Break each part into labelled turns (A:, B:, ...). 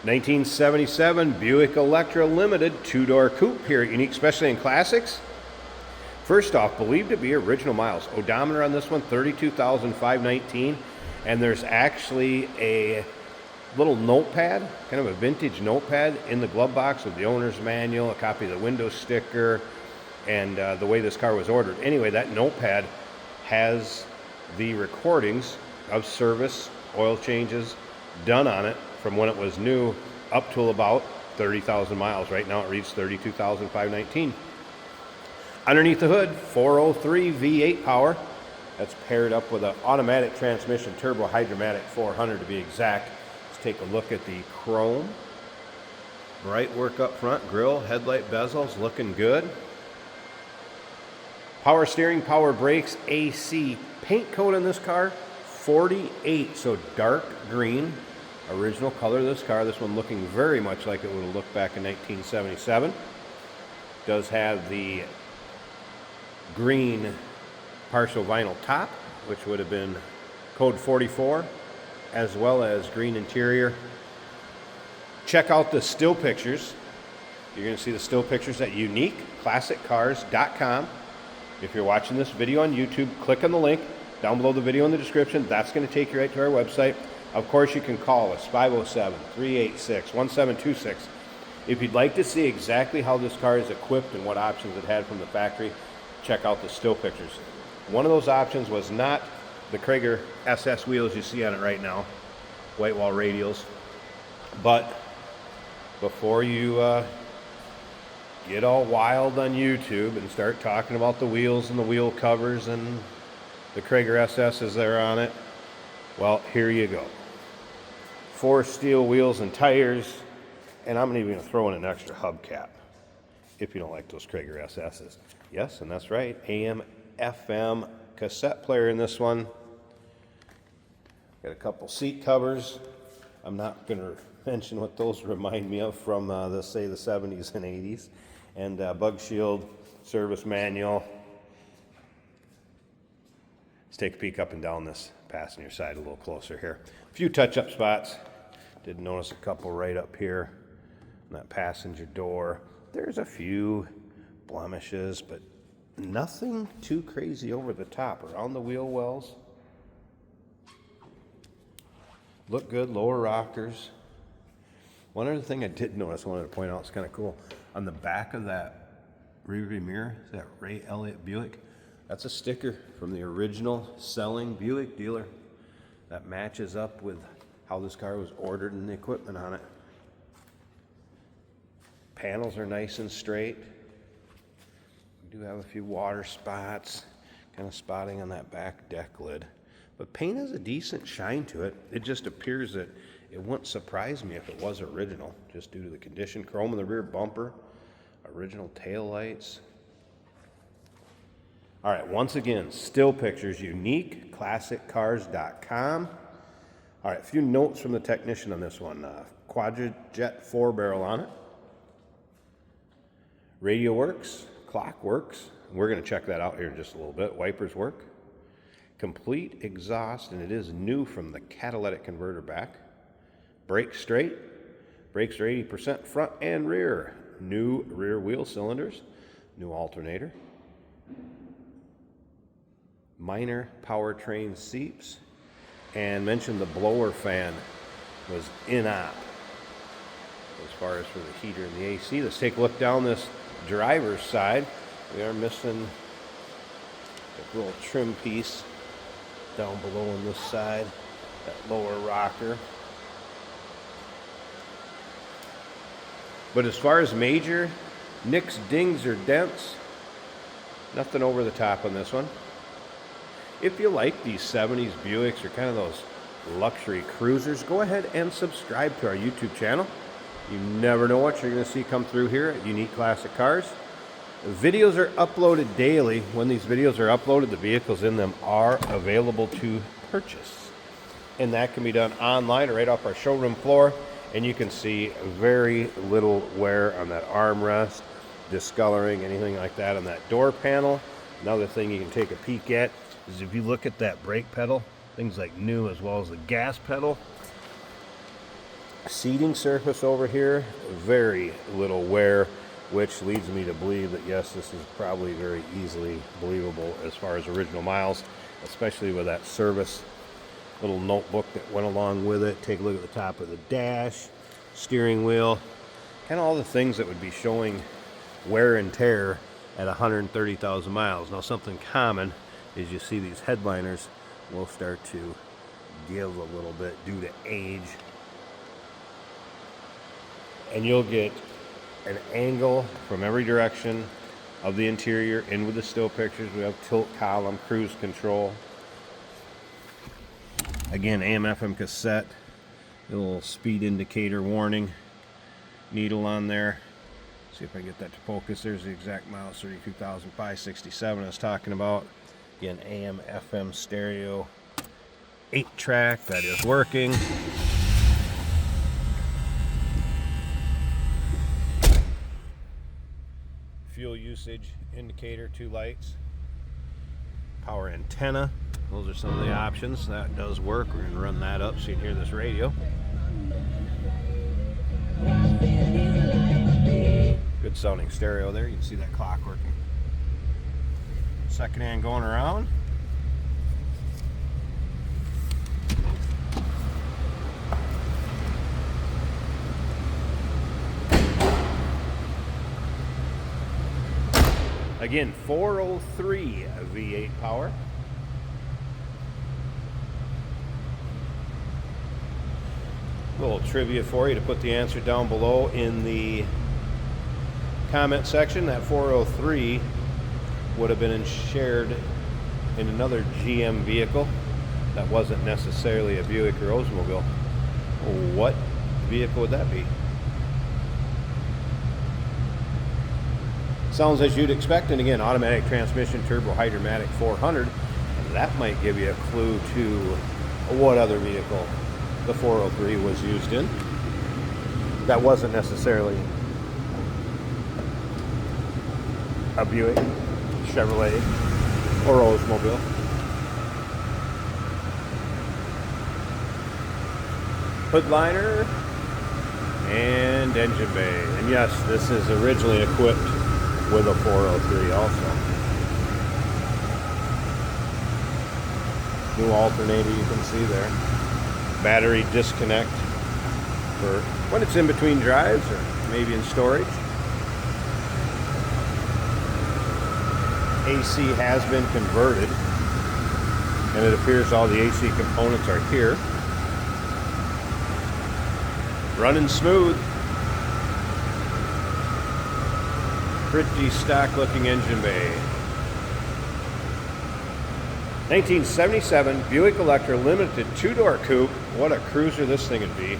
A: 1977 Buick Electra Limited two-door coupe here at Unique, especially in classics. First off, believed to be original miles. Odometer on this one, 32,519. And there's actually a little notepad, kind of a vintage notepad in the glove box with the owner's manual, a copy of the window sticker, and the way this car was ordered. Anyway, that notepad has the recordings of service, oil changes done on it from when it was new up to about 30,000 miles. Right now it reads 32,519. Underneath the hood, 403 V8 power. That's paired up with an automatic transmission, turbo hydromatic 400 to be exact. Let's take a look at the chrome. Bright work up front, grille, headlight bezels looking good. Power steering, power brakes, AC. Paint coat on this car, 48, so dark green. Original color of this car. This one looking very much like it would have looked back in 1977. Does have the green partial vinyl top, which would have been code 44, as well as green interior. Check out the still pictures. You're going to see the still pictures at uniqueclassiccars.com. If you're watching this video on YouTube, click on the link down below the video in the description. That's going to take you right to our website. Of course, you can call us, 507-386-1726. If you'd like to see exactly how this car is equipped and what options it had from the factory, check out the still pictures. One of those options was not the Krager SS wheels you see on it right now, white wall radials. But before you get all wild on YouTube and start talking about the wheels and the wheel covers and the Krager SS's that are on it, well, here you go. 4 steel wheels and tires, and I'm even going to throw in an extra hubcap if you don't like those Krager SS's. Yes, and that's right, AM, FM cassette player in this one. Got a couple seat covers. I'm not going to mention what those remind me of from, say, the 70s and 80s. And bug shield, service manual. Let's take a peek up and down this passenger side a little closer here. A few touch-up spots. Did notice a couple right up here on that passenger door. There's a few blemishes, but nothing too crazy over the top. Around the wheel wells, look good. Lower rockers. One other thing I did notice, I wanted to point out, it's kind of cool. On the back of that rearview mirror, is that Ray Elliott Buick? That's a sticker from the original selling Buick dealer that matches up with how this car was ordered and the equipment on it. Panels are nice and straight. We do have a few water spots, kind of spotting on that back deck lid. But paint has a decent shine to it. It just appears that it wouldn't surprise me if it was original, just due to the condition. Chrome in the rear bumper, original tail lights. All right, once again, still pictures, uniqueclassiccars.com. All right, a few notes from the technician on this one. Quadrajet 4-barrel on it. Radio works, clock works. We're going to check that out here in just a little bit. Wipers work. Complete exhaust, and it is new from the catalytic converter back. Brakes straight. Brakes are 80% front and rear. New rear wheel cylinders. New alternator. Minor powertrain seeps. And mentioned the blower fan was in-op as far as for the heater and the AC. Let's take a look down this driver's side. We are missing a little trim piece down below on this side, that lower rocker. But as far as major nicks, dings, or dents, nothing over the top on this one. If you like these 70s Buicks or kind of those luxury cruisers, go ahead and subscribe to our YouTube channel. You never know what you're going to see come through here at Unique Classic Cars. The videos are uploaded daily. When these videos are uploaded, the vehicles in them are available to purchase. And that can be done online or right off our showroom floor. And you can see very little wear on that armrest, discoloring, anything like that on that door panel. Another thing you can take a peek at is if you look at that brake pedal, things like new, as well as the gas pedal. Seating surface over here, very little wear, which leads me to believe that yes, this is probably very easily believable as far as original miles, especially with that service little notebook that went along with it. Take a look at the top of the dash, steering wheel, kind of all the things that would be showing wear and tear at 130,000 miles. Now, something common is you see these headliners will start to give a little bit due to age. And you'll get an angle from every direction of the interior in with the still pictures. We have tilt column, cruise control. Again, AM/FM cassette, a little speed indicator warning needle on there. See if I get that to focus. There's the exact miles, 32,567 I was talking about. Again, AM/FM stereo, 8-track, that is working. Fuel usage indicator, 2 lights. Power antenna, those are some of the options. That does work. We're going to run that up so you can hear this radio. Good sounding stereo there. You can see that clock working. Second hand going around. Again, 403 V8 power. A little trivia for you to put the answer down below in the comment section. That 403 would have been shared in another GM vehicle that wasn't necessarily a Buick or Oldsmobile. What vehicle would that be? Sounds as you'd expect, and again, automatic transmission, turbo hydromatic 400. That might give you a clue to what other vehicle the 403 was used in. That wasn't necessarily a Buick, Chevrolet, or Oldsmobile. Hood liner and engine bay. And yes, this is originally equipped with a 403 also. New alternator you can see there. Battery disconnect for when it's in between drives or maybe in storage. AC has been converted, and it appears all the AC components are here. Running smooth. Pretty stock looking engine bay. 1977 Buick Electra Limited 2-door coupe. What a cruiser this thing would be.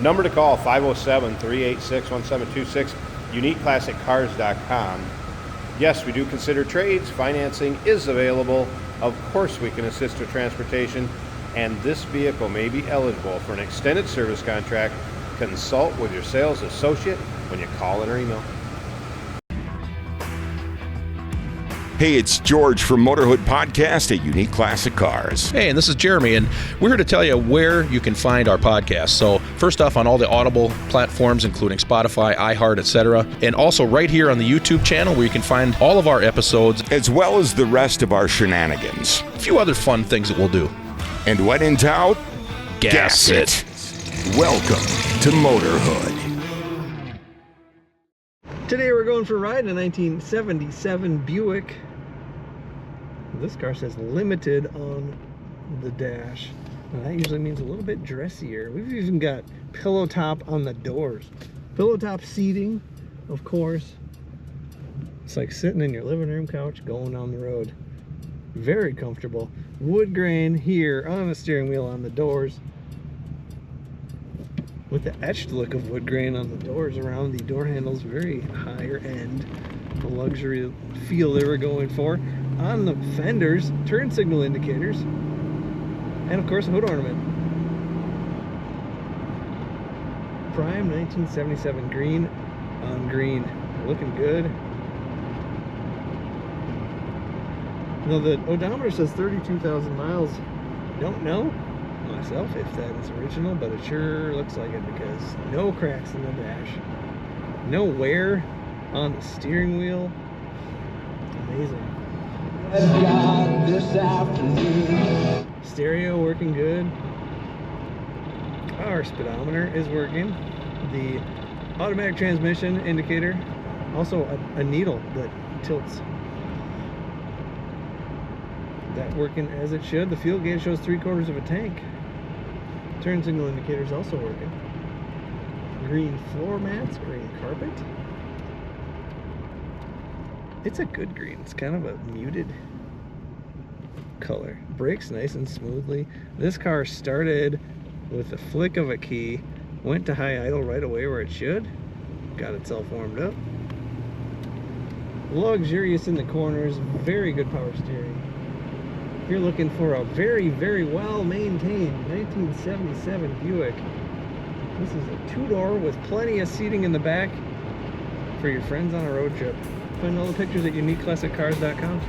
A: Number to call, 507-386-1726, uniqueclassiccars.com. Yes, we do consider trades. Financing is available. Of course, we can assist with transportation, and this vehicle may be eligible for an extended service contract. Consult with your sales associate when you call in or email.
B: Hey, it's George from Motorhood Podcast at Unique Classic Cars.
C: Hey, and this is Jeremy, and we're here to tell you where you can find our podcast. So first off, on all the Audible platforms, including Spotify, iHeart, etc., and also right here on the YouTube channel where you can find all of our episodes,
B: as well as the rest of our shenanigans.
C: A few other fun things that we'll do.
B: And when in doubt,
C: gas it.
B: Welcome to Motorhood.
D: Today we're going for a ride in a 1977 Buick. This car says limited on the dash. Now that usually means a little bit dressier. We've even got pillow top on the doors. Pillow top seating, of course. It's like sitting in your living room couch going down the road. Very comfortable. Wood grain here on the steering wheel, on the doors. With the etched look of wood grain on the doors around the door handles, very higher end. The luxury feel they were going for. On the fenders, turn signal indicators, and of course a hood ornament. Prime 1977 green on green, looking good. Now the odometer says 32,000 miles. Don't know. myself if that is original, but it sure looks like it because no cracks in the dash, no wear on the steering wheel. Amazing. Stereo working good. Our speedometer is working. The automatic transmission indicator, also a needle that tilts. That working as it should. The fuel gauge shows 3/4 of a tank. Turn signal indicator is also working. Green floor mats, green carpet. It's a good green. It's kind of a muted color. Brakes nice and smoothly. This car started with the flick of a key, went to high idle right away where it should, got itself warmed up. Luxurious in the corners, very good power steering. If you're looking for a very, very well maintained 1977 Buick, this is a two-door with plenty of seating in the back for your friends on a road trip. Find all the pictures at uniqueclassiccars.com.